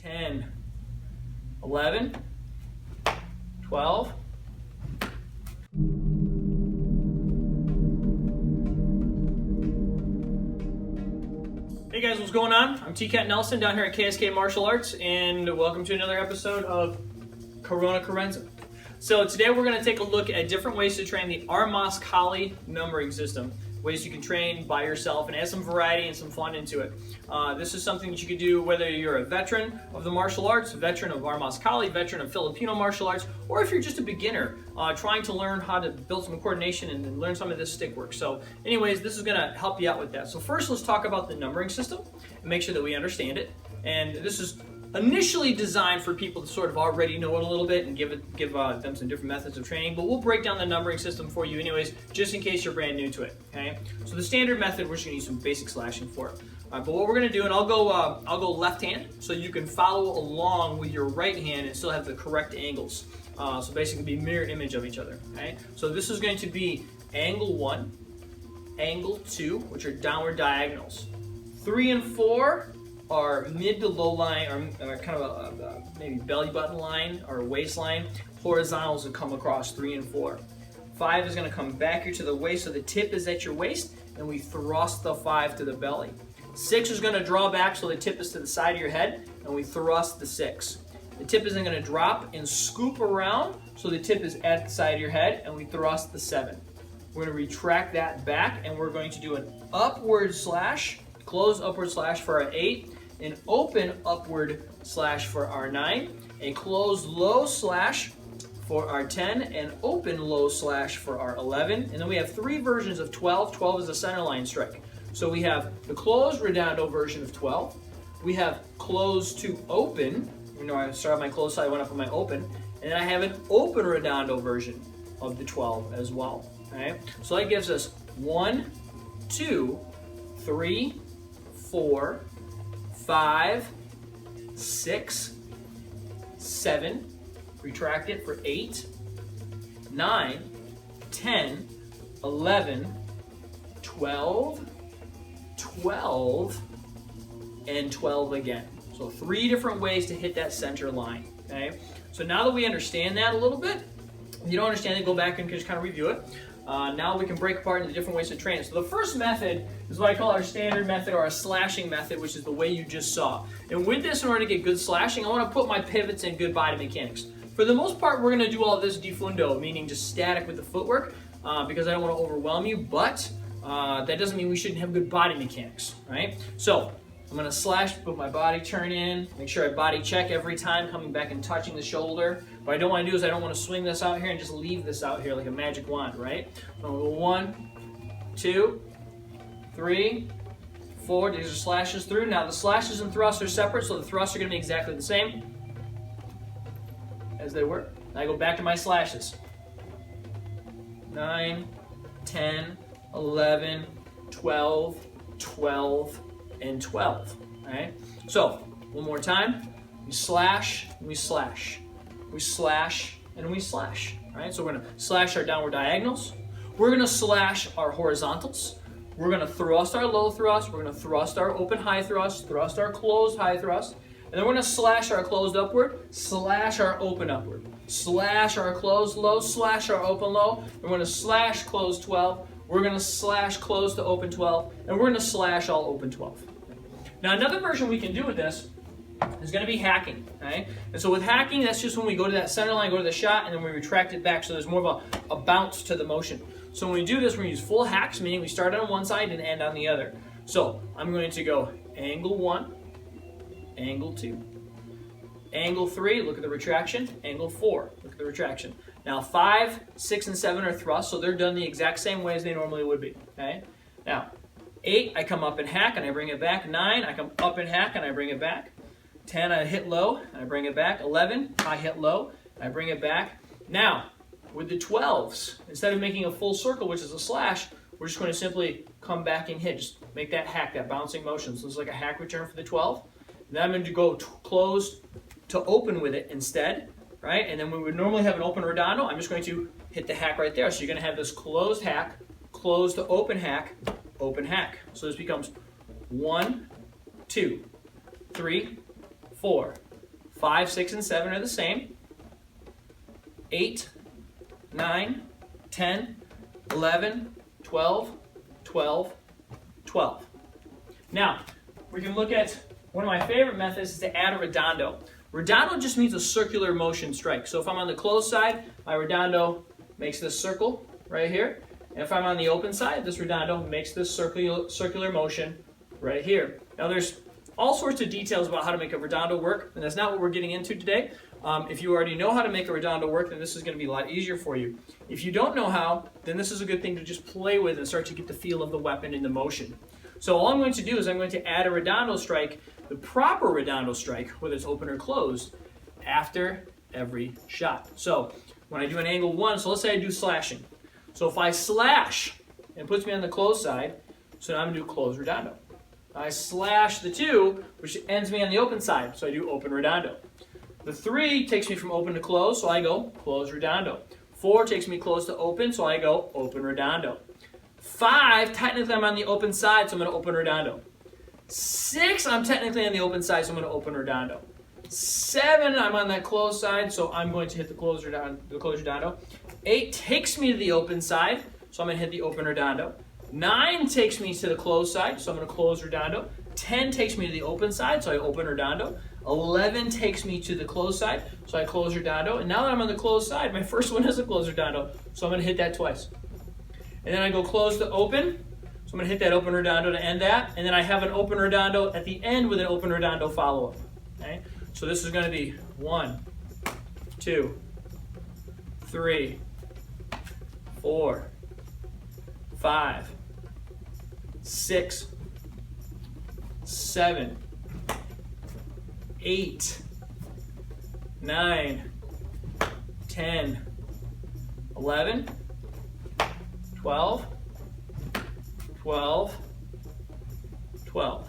10, 11, 12. Hey guys, what's going on? I'm T-Cat Nelson down here at KSK Martial Arts, and welcome to another episode of Corona Carenza. So today we're going to take a look at different ways to train the Armas-Kali numbering system. Ways you can train by yourself and add some variety and some fun into it. This is something that you could do whether you're a veteran of the martial arts, a veteran of Armas-Kali, veteran of Filipino martial arts, or if you're just a beginner trying to learn how to build some coordination and learn some of this stick work. So anyways, this is going to help you out with that. So first, let's talk about the numbering system and make sure that we understand it. And this is initially designed for people to sort of already know it a little bit and give them some different methods of training, but we'll break down the numbering system for you anyways, just in case you're brand new to it, okay? So the standard method, we're just gonna use some basic slashing for it. But what we're gonna do, and I'll go left hand, so you can follow along with your right hand and still have the correct angles. So basically be mirror image of each other, okay? So this is going to be angle 1, angle 2, which are downward diagonals. 3 and 4 are mid to low line, or kind of a maybe belly button line or waistline. Horizontals that come across 3 and 4. 5 is going to come back here to the waist, so the tip is at your waist, and we thrust the 5 to the belly. 6 is going to draw back, so the tip is to the side of your head, and we thrust the 6. The tip is then going to drop and scoop around, so the tip is at the side of your head, and we thrust the 7. We're going to retract that back, and we're going to do an upward slash, closed upward slash for our 8, an open upward slash for our 9, a closed low slash for our 10, and open low slash for our 11. And then we have 3 versions of 12. 12 is a centerline strike. So we have the closed Redondo version of 12. We have closed to open. You know, I started my closed side, I went up on my open. And then I have an open Redondo version of the 12 as well. Okay? So that gives us 1, 2, 3, 4, 5, 6, 7, retract it for 8, 9, 10, 11, 12, 12, and 12 again. So 3 different ways to hit that center line, okay? So now that we understand that a little bit, if you don't understand it, go back and just kind of review it. Now we can break apart into different ways to train it. So the first method is what I call our standard method, or our slashing method, which is the way you just saw. And with this, in order to get good slashing, I want to put my pivots in good body mechanics. For the most part, we're going to do all this defundo, meaning just static with the footwork, because I don't want to overwhelm you, but that doesn't mean we shouldn't have good body mechanics, right? So I'm going to slash, put my body turn in, make sure I body check every time, coming back and touching the shoulder. What I don't want to do is I don't want to swing this out here and just leave this out here like a magic wand, right? So I'm going to go 1, 2, 3, 4. These are slashes through. Now the slashes and thrusts are separate, so the thrusts are going to be exactly the same as they were. I go back to my slashes. 9, 10, 11, 12, 12, and 12. Alright? So, one more time. We slash, and we slash. We slash, and we slash. Alright? So we're going to slash our downward diagonals. We're going to slash our horizontals. We're going to thrust our low thrust. We're going to thrust our open high thrust. Thrust our closed high thrust. And then we're going to slash our closed upward. Slash our open upward. Slash our closed low. Slash our open low. We're going to slash closed 12. We're going to slash close to open 12, and we're going to slash all open 12. Now another version we can do with this is going to be hacking, okay? And so with hacking, that's just when we go to that center line, go to the shot, and then we retract it back, so there's more of a bounce to the motion. So when we do this, we're going to use full hacks, meaning we start on one side and end on the other. So I'm going to go angle 1, angle 2, angle 3, look at the retraction, angle 4, look at the retraction. Now 5, 6, and 7 are thrusts, so they're done the exact same way as they normally would be, okay? Now, 8, I come up and hack, and I bring it back. 9, I come up and hack, and I bring it back. 10, I hit low, and I bring it back. 11, I hit low, and I bring it back. Now, with the 12s, instead of making a full circle, which is a slash, we're just going to simply come back and hit. Just make that hack, that bouncing motion. So it's like a hack return for the 12. Then I'm going to go closed to open with it instead. Right? And then we would normally have an open Redondo. I'm just going to hit the hack right there. So you're going to have this closed hack, closed to open hack, open hack. So this becomes 1, 2, 3, 4, 5, 6, and 7 are the same. 8, 9, 10, 11, 12, 12, 12. Now, we can look at one of my favorite methods is to add a redondo. Redondo just means a circular motion strike. So if I'm on the closed side, my redondo makes this circle right here. And if I'm on the open side, this redondo makes this circular motion right here. Now there's all sorts of details about how to make a redondo work, and that's not what we're getting into today. If you already know how to make a redondo work, then this is going to be a lot easier for you. If you don't know how, then this is a good thing to just play with and start to get the feel of the weapon and the motion. So all I'm going to do is I'm going to add a redondo strike, the proper redondo strike, whether it's open or closed, after every shot. So when I do an angle 1, so let's say I do slashing. So if I slash, it puts me on the closed side, so now I'm going to do closed redondo. I slash the 2, which ends me on the open side, so I do open redondo. The 3 takes me from open to close, so I go close redondo. 4 takes me close to open, so I go open redondo. 5, technically I'm on the open side, so I'm going to open redondo. 6, I'm technically on the open side, so I'm going to open redondo. 7, I'm on that closed side, so I'm going to hit the closed redondo. 8 takes me to the open side, so I'm going to hit the open redondo. 9 takes me to the closed side, so I'm going to close redondo. 10 takes me to the open side, so I open redondo. 11 takes me to the closed side, so I close redondo. And now that I'm on the closed side, my first one is a close redondo, so I'm going to hit that twice. And then I go close to open, so I'm going to hit that open redondo to end that. And then I have an open redondo at the end with an open redondo follow-up. Okay? So this is going to be 1, 2, 3, 4, 5, 6, 7, 8, 9, 10, 11, 12, 12, 12.